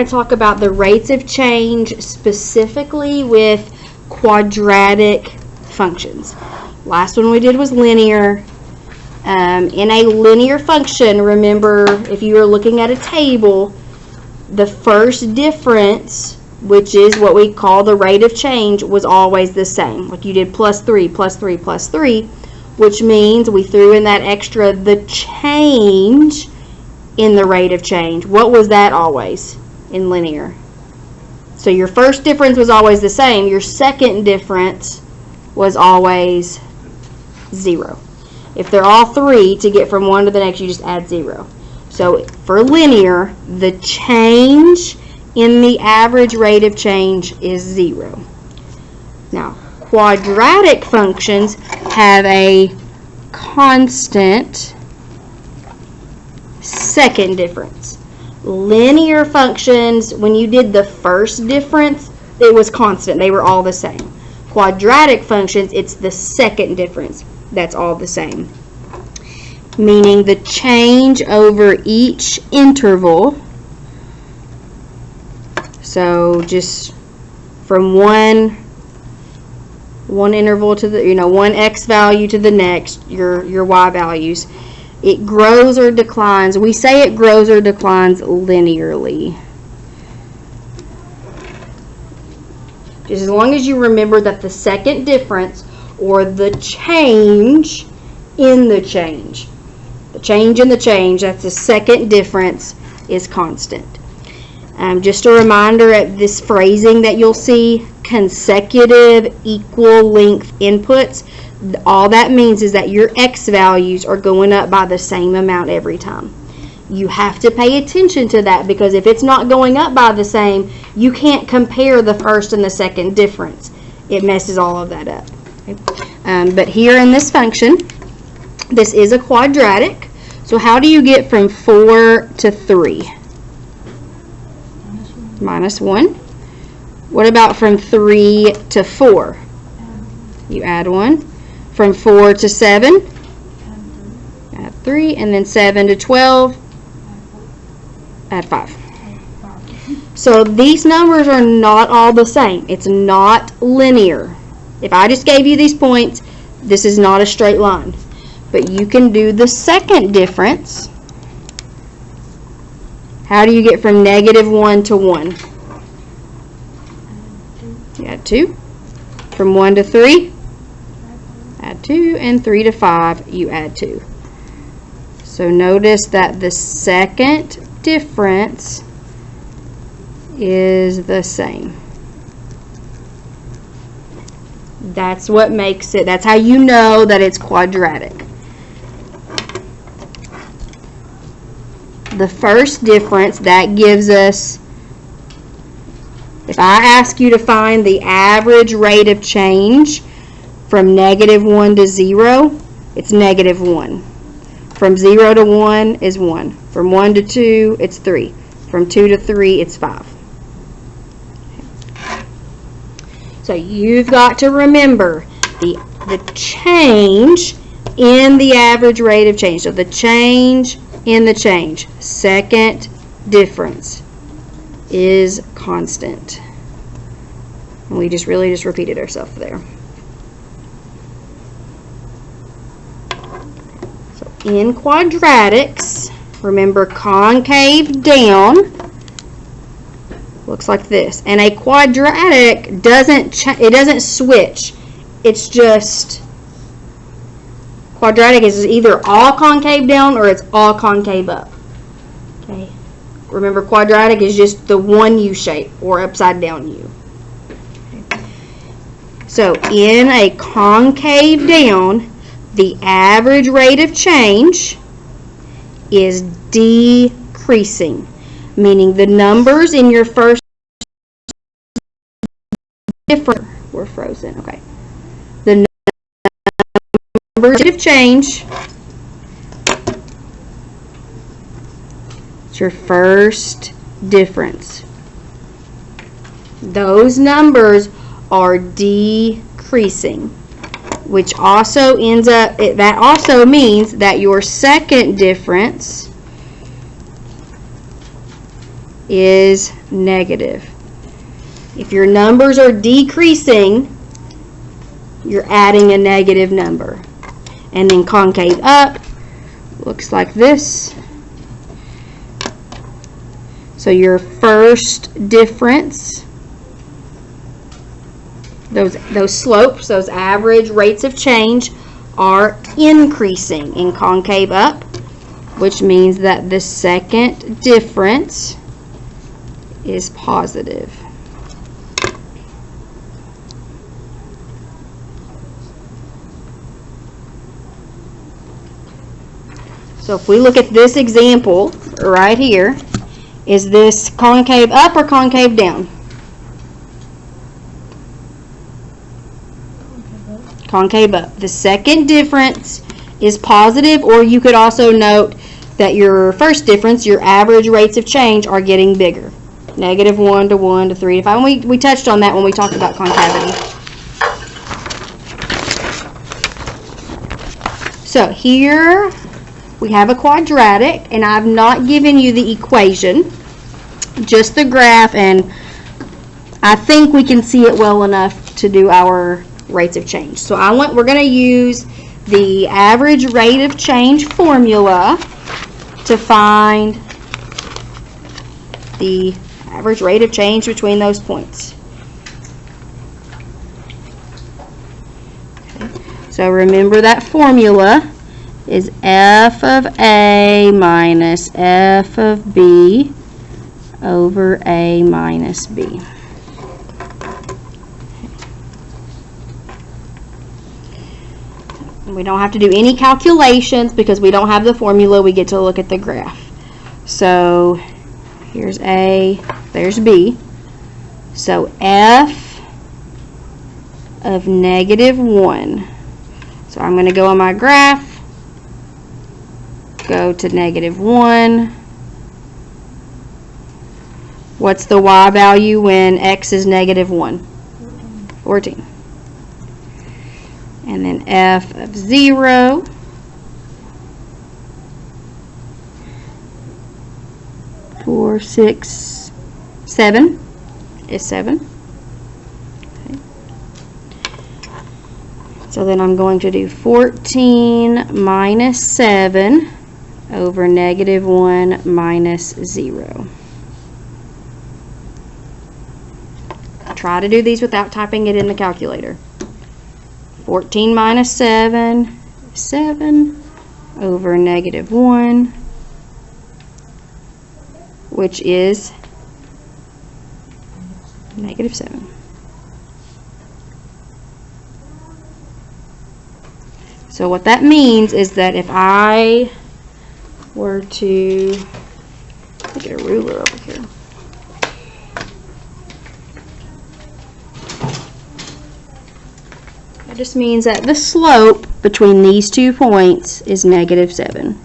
going to talk about the rates of change specifically with quadratic functions. Last one we did was linear. In a linear function, remember, if you were looking at a table, the first difference, which is what we call the rate of change, was always the same. Like you did plus 3, plus 3, plus 3, which means we threw in that extra, the change in the rate of change. What was that always in linear? So your first difference was always the same. Your second difference was always 0. If they're all 3, to get from one to the next, you just add 0. So for linear, the change in the average rate of change is 0. Now, quadratic functions have a constant second difference. Linear functions, when you did the first difference, it was constant. They were all the same. Quadratic functions, it's the second difference. That's all the same. Meaning the change over each interval, so just from one interval to the, one x value to the next, your y values, it grows or declines. We say it grows or declines linearly. Just as long as you remember that the second difference, or the change in the change in the change, that's the second difference, is constant. Just a reminder at this phrasing that you'll see, consecutive equal length inputs, all that means is that your x values are going up by the same amount every time. You have to pay attention to that, because if it's not going up by the same, you can't compare the first and the second difference. It messes all of that up. But here in this function, this is a quadratic. So how do you get from 4 to 3? Minus 1. What about from 3 to 4? You add 1. From 4 to 7? Add 3. And then 7 to 12? Add 5. So these numbers are not all the same. It's not linear. If I just gave you these points, this is not a straight line. But you can do the second difference. How do you get from -1 to 1? You add 2. From 1 to 3, add 2. And 3 to 5, you add 2. So notice that the second difference is the same. That's what makes it, that's how you know that it's quadratic. The first difference, that gives us, if I ask you to find the average rate of change from -1 to 0, it's -1. From 0 to 1 is 1. From 1 to 2, it's 3. From 2 to 3, it's 5. So you've got to remember the change in the average rate of change. So the change in the change, second difference, is constant. And we just really repeated ourselves there. So in quadratics, remember concave down looks like this. And a quadratic doesn't switch. It's just, quadratic is either all concave down or it's all concave up. Okay. Remember, quadratic is just the one U shape or upside down U. Okay. So in a concave down, the average rate of change is decreasing, meaning the numbers in your first different, we're frozen, okay. The numbers of change, it's your first difference. Those numbers are decreasing, which also ends up, that also means that your second difference is negative. If your numbers are decreasing, you're adding a negative number. And then concave up looks like this. So your first difference, those slopes, those average rates of change are increasing in concave up, which means that the second difference is positive. So if we look at this example right here, is this concave up or concave down? Concave up. The second difference is positive, or you could also note that your first difference, your average rates of change, are getting bigger. -1 to 1 to 3 to 5. And we touched on that when we talked about concavity. So here we have a quadratic, and I've not given you the equation, just the graph, and I think we can see it well enough to do our rates of change. So we're going to use the average rate of change formula to find the average rate of change between those points. Okay. So remember that formula is f of a minus f of b over a minus b. We don't have to do any calculations because we don't have the formula. We get to look at the graph. So here's A, there's B. So f of -1. So I'm going to go on my graph, go to -1. What's the y value when x is -1? 14. And then f of 0 4, 6, 7 is 7. Okay. So then I'm going to do 14 minus 7 over -1 minus 0. Try to do these without typing it in the calculator. 14 minus 7 is 7 over -1, which is -7. So what that means is that if I were to get a ruler over here. That just means that the slope between these 2 points is -7.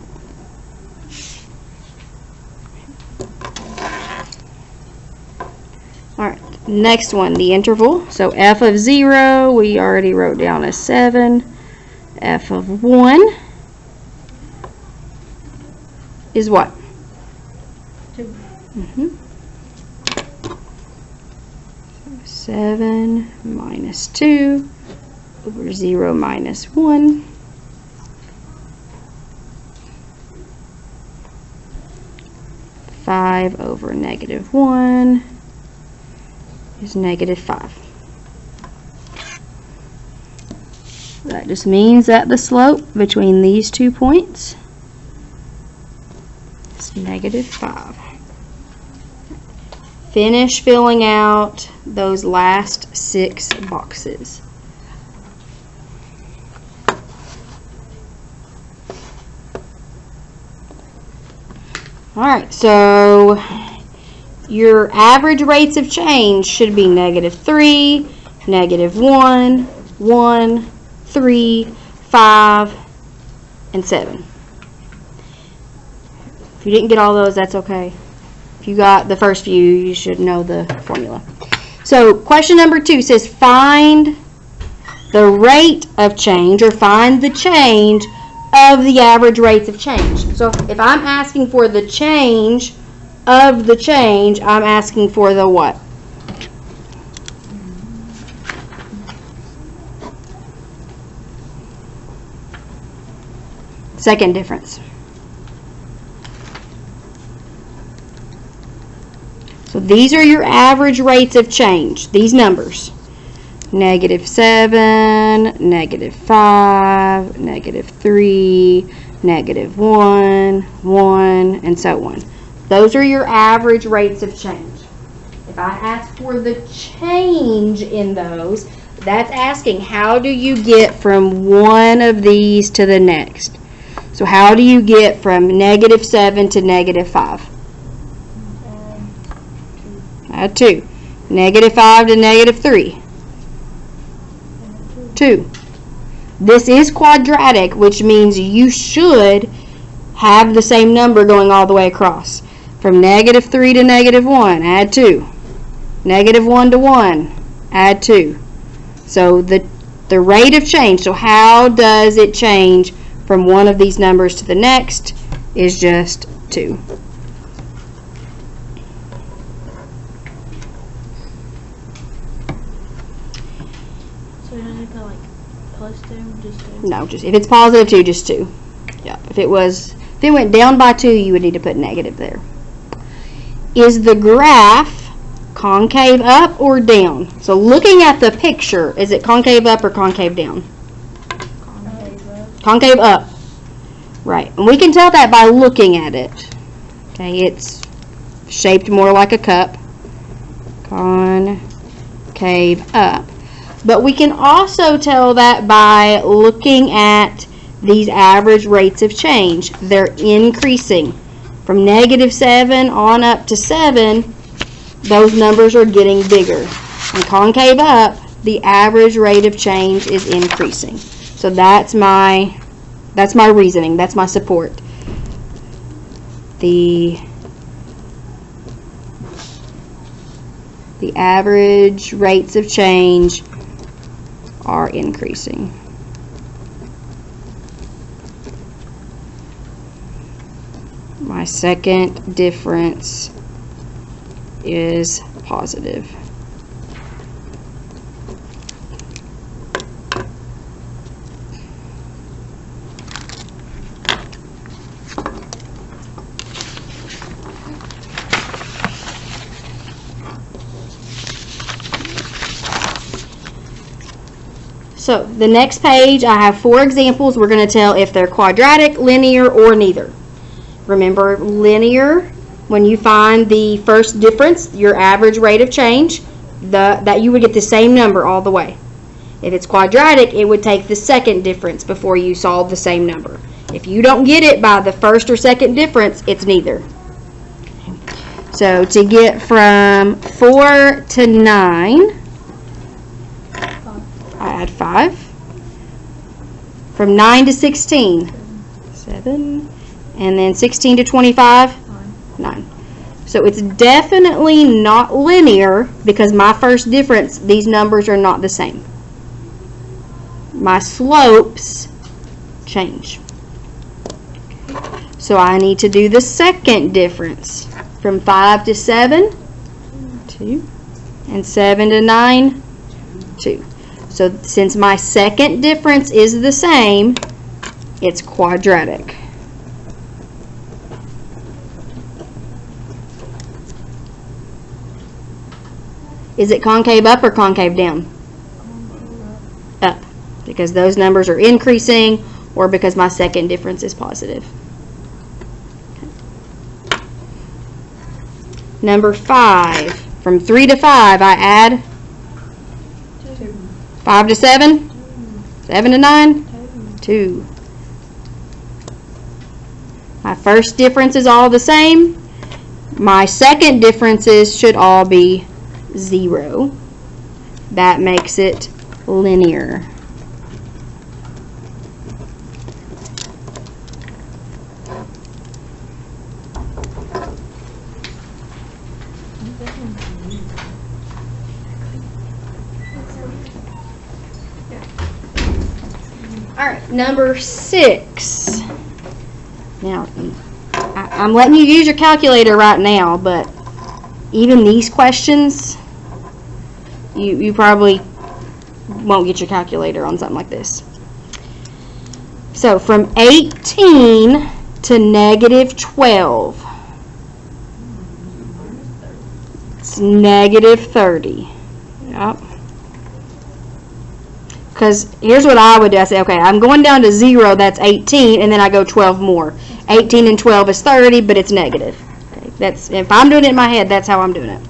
Alright, next one, the interval. So f of 0, we already wrote down as 7. F of 1 is what? 2. 7 minus 2 over 0 minus 1. 5 over -1 is -5. That just means that the slope between these 2 points is -5. Finish filling out those last 6 boxes. Alright, so your average rates of change should be -3, -1, 1, 3, 5, and 7. If you didn't get all those, that's okay. If you got the first few, you should know the formula. So question number 2 says find the rate of change, or find the change of the average rates of change. So if I'm asking for the change of the change, I'm asking for the what? Second difference. So these are your average rates of change, these numbers. -7, -5, -3, -1, 1, and so on. Those are your average rates of change. If I ask for the change in those, that's asking how do you get from one of these to the next. So how do you get from -7 to -5? Add 2. -5 to -3. 2. This is quadratic, which means you should have the same number going all the way across. From -3 to -1, add 2. -1 to 1, add 2. So the rate of change, so how does it change from one of these numbers to the next, is just 2. So we don't need to put like plus 2, just 2? No, just if it's positive 2, just 2. Yeah. If it went down by 2, you would need to put negative there. Is the graph concave up or down? So looking at the picture, is it concave up or concave down? Concave up. Concave up. Right. And we can tell that by looking at it. Okay, it's shaped more like a cup. Concave up. But we can also tell that by looking at these average rates of change. They're increasing. From -7 on up to 7, those numbers are getting bigger. And concave up, the average rate of change is increasing. So that's my reasoning. That's my support. The average rates of change are increasing. My second difference is positive. So the next page, I have 4 examples. We're going to tell if they're quadratic, linear, or neither. Remember, linear, when you find the first difference, your average rate of change, that you would get the same number all the way. If it's quadratic, it would take the second difference before you solve the same number. If you don't get it by the first or second difference, it's neither. So to get from 4 to 9, I add 5. From 9 to 16, 7. And then 16 to 25, 9. So it's definitely not linear because my first difference, these numbers are not the same. My slopes change. So I need to do the second difference. From 5 to 7, 2. And 7 to 9, 2. So since my second difference is the same, it's quadratic. Is it concave up or concave down? Up, because those numbers are increasing or because my second difference is positive. Okay. Number 5. From 3 to 5, I add 2. 5 to 7, 7 to 9, 2. My first difference is all the same. My second differences should all be 0. That makes it linear. All right, number 6. Now, I'm letting you use your calculator right now, but even these questions, you probably won't get your calculator on something like this. So from 18 to negative 12, it's negative 30. Yep. Because here's what I would do. I say, okay, I'm going down to 0, that's 18, and then I go 12 more. 18 and 12 is 30, but it's negative. Okay, that's, if I'm doing it in my head, that's how I'm doing it.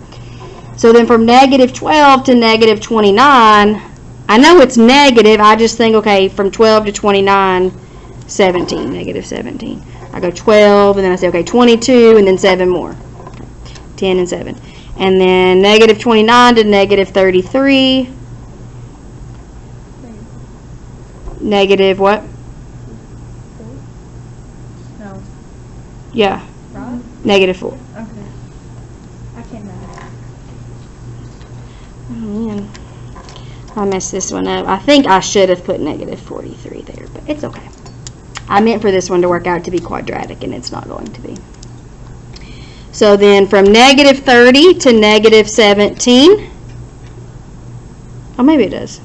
So then from negative 12 to negative 29, I know it's negative. I just think, okay, from 12 to 29, 17, negative 17. I go 12, and then I say, okay, 22, and then 7 more. 10 and 7. And then negative 29 to negative 33. Negative what? No. Yeah. Right? Negative 4. Okay. I can't remember. Oh, man. I messed this one up. I think I should have put negative 43 there, but it's okay. I meant for this one to work out to be quadratic, and it's not going to be. So then from negative 30 to negative 17. Oh, maybe it does.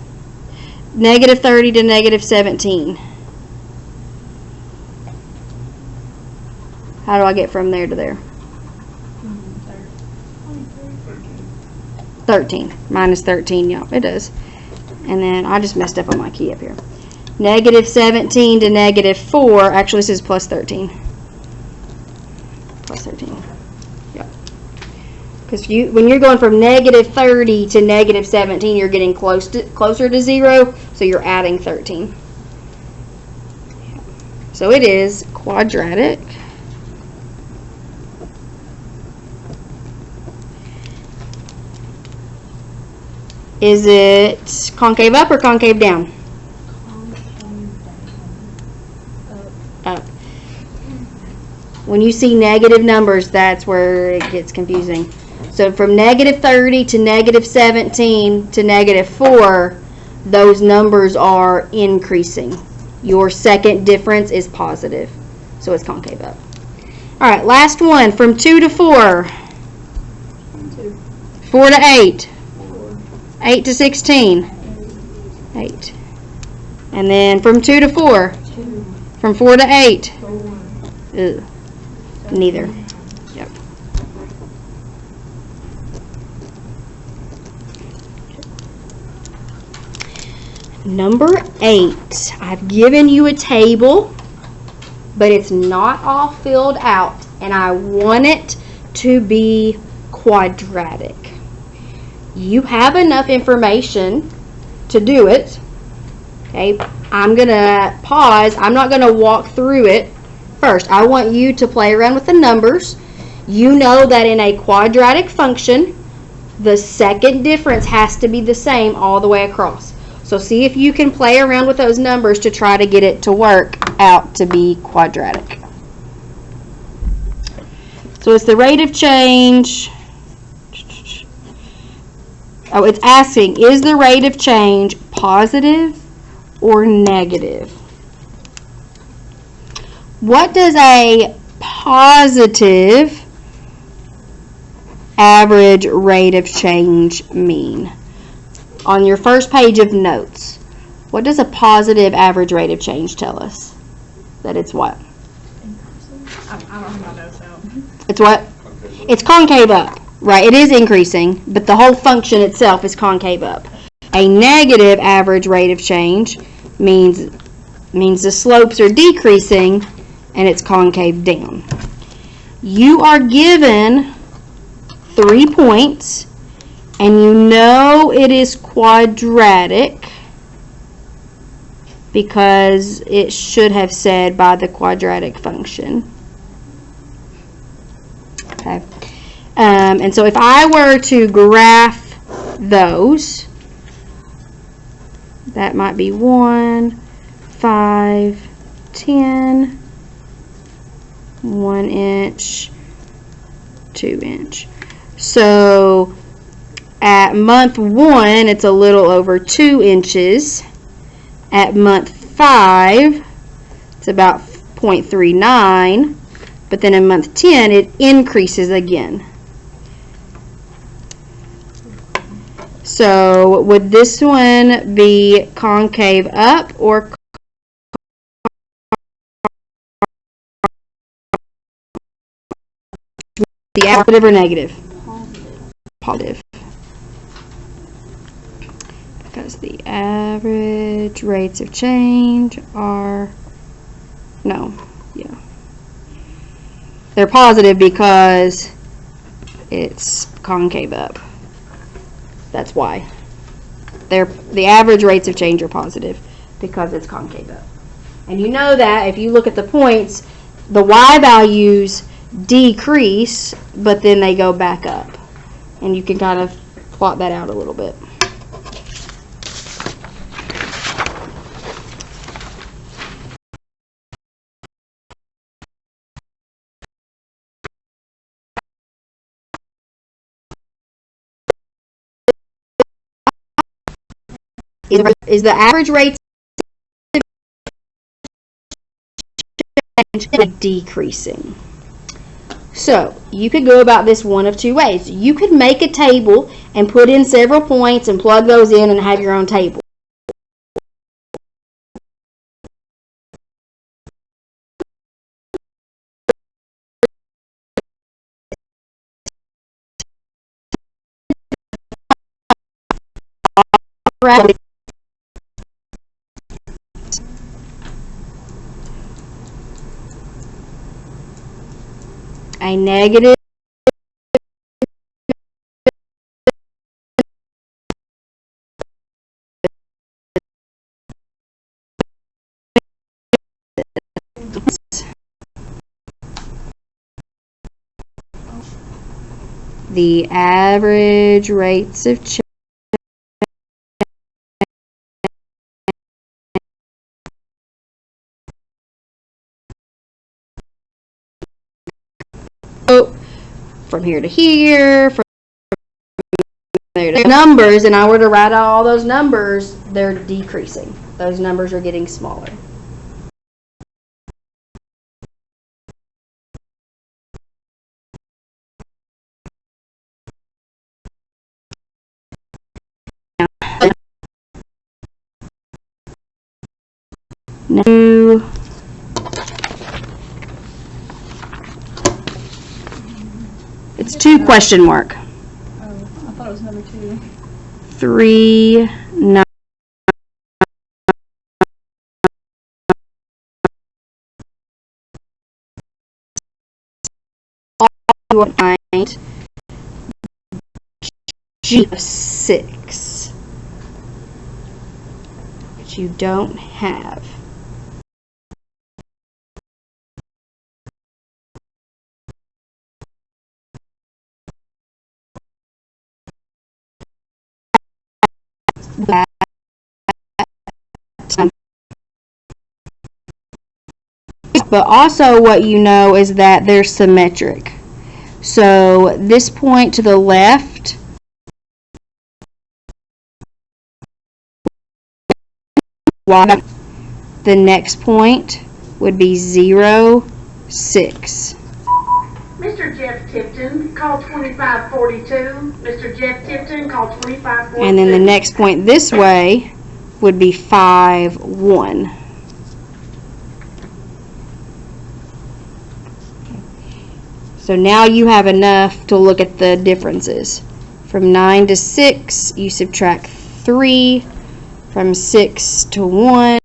Negative 30 to negative 17. How do I get from there to there? 13. Minus 13, yeah, it does. And then I just messed up on my key up here. Negative 17 to negative 4. Actually, this is plus 13. Plus 13. Yep. Because when you're going from negative 30 to negative 17, you're getting closer to 0, so you're adding 13. So it is quadratic. Is it concave up or concave down? Up. When you see negative numbers, that's where it gets confusing. So from negative 30 to negative 17 to negative 4, those numbers are increasing. Your second difference is positive. So it's concave up. All right, last one. From 2 to 4. 4 to 8. 8 to 16. 8. And then from 2 to 4. From 4 to 8. Ugh. Neither. Yep. Number 8. I've given you a table, but it's not all filled out, and I want it to be quadratic. You have enough information to do it. Okay, I'm going to pause. I'm not going to walk through it first. I want you to play around with the numbers. You know that in a quadratic function, the second difference has to be the same all the way across. So see if you can play around with those numbers to try to get it to work out to be quadratic. So it's the rate of change. Oh, it's asking, is the rate of change positive or negative? What does a positive average rate of change mean? On your first page of notes, what does a positive average rate of change tell us? That it's what? I don't have my notes out. It's what? It's concave up. Right, it is increasing, but the whole function itself is concave up. A negative average rate of change means the slopes are decreasing and it's concave down. You are given 3 points and you know it is quadratic because it should have said by the quadratic function. Okay. And so if I were to graph those, that might be 1, 5, 10, 1 inch, 2 inch. So at month 1, it's a little over 2 inches. At month 5, it's about 0.39. but then in month 10 it increases again. So would this one be concave up or the positive or negative? Positive. Because the average rates of change are, no, yeah. They're positive because it's concave up. That's why. The average rates of change are positive because it's concave up. And you know that if you look at the points, the y values decrease, but then they go back up. And you can kind of plot that out a little bit. Is the average rate decreasing? So you could go about this one of two ways. You could make a table and put in several points and plug those in and have your own table. A negative the average rates of change from here to here, from there to numbers, and I were to write out all those numbers, they're decreasing. Those numbers are getting smaller. New It's 2 question mark. Oh, I thought it was number 2. 3, 9. Find G6, which you don't have. But also what you know is that they're symmetric. So this point to the left the next point would be 0, 6. Mr. Jeff Tipton, call 2542. Mr. Jeff Tipton, call 2542. And then the next point this way would be 5, 1. So now you have enough to look at the differences. From 9 to 6, you subtract 3. From 6 to 1,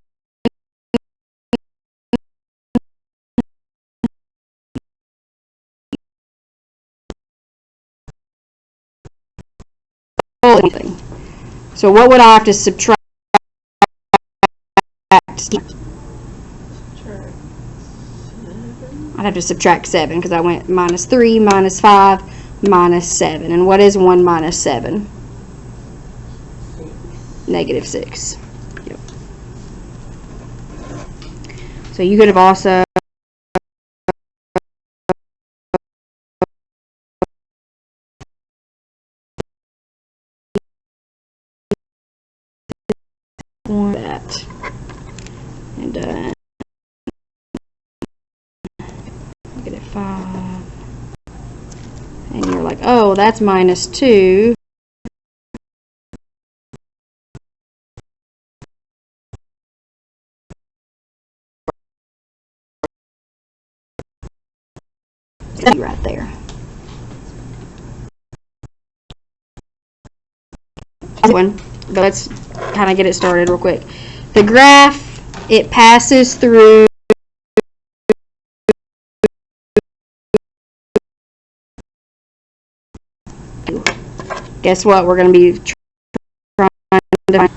so what would I have to subtract? I'd have to subtract 7 because I went minus 3, minus 5, minus 7. And what is 1 minus 7? Negative 6. Yep. So you could have also that and negative 5. And you're like, oh, that's -2. Right there. One, but let's kind of get it started real quick. The graph, it passes through guess what we're going to be trying to find,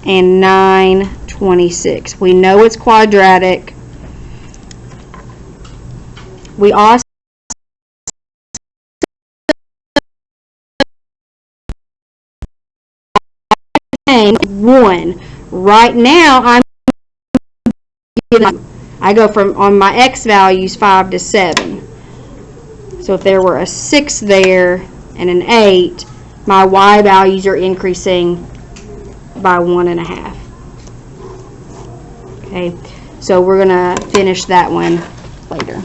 and 926. We know it's quadratic. We also one. Right now I go from on my x values 5 to 7. So if there were a 6 there and an 8, my y values are increasing by 1.5. Okay, so we're gonna finish that one later.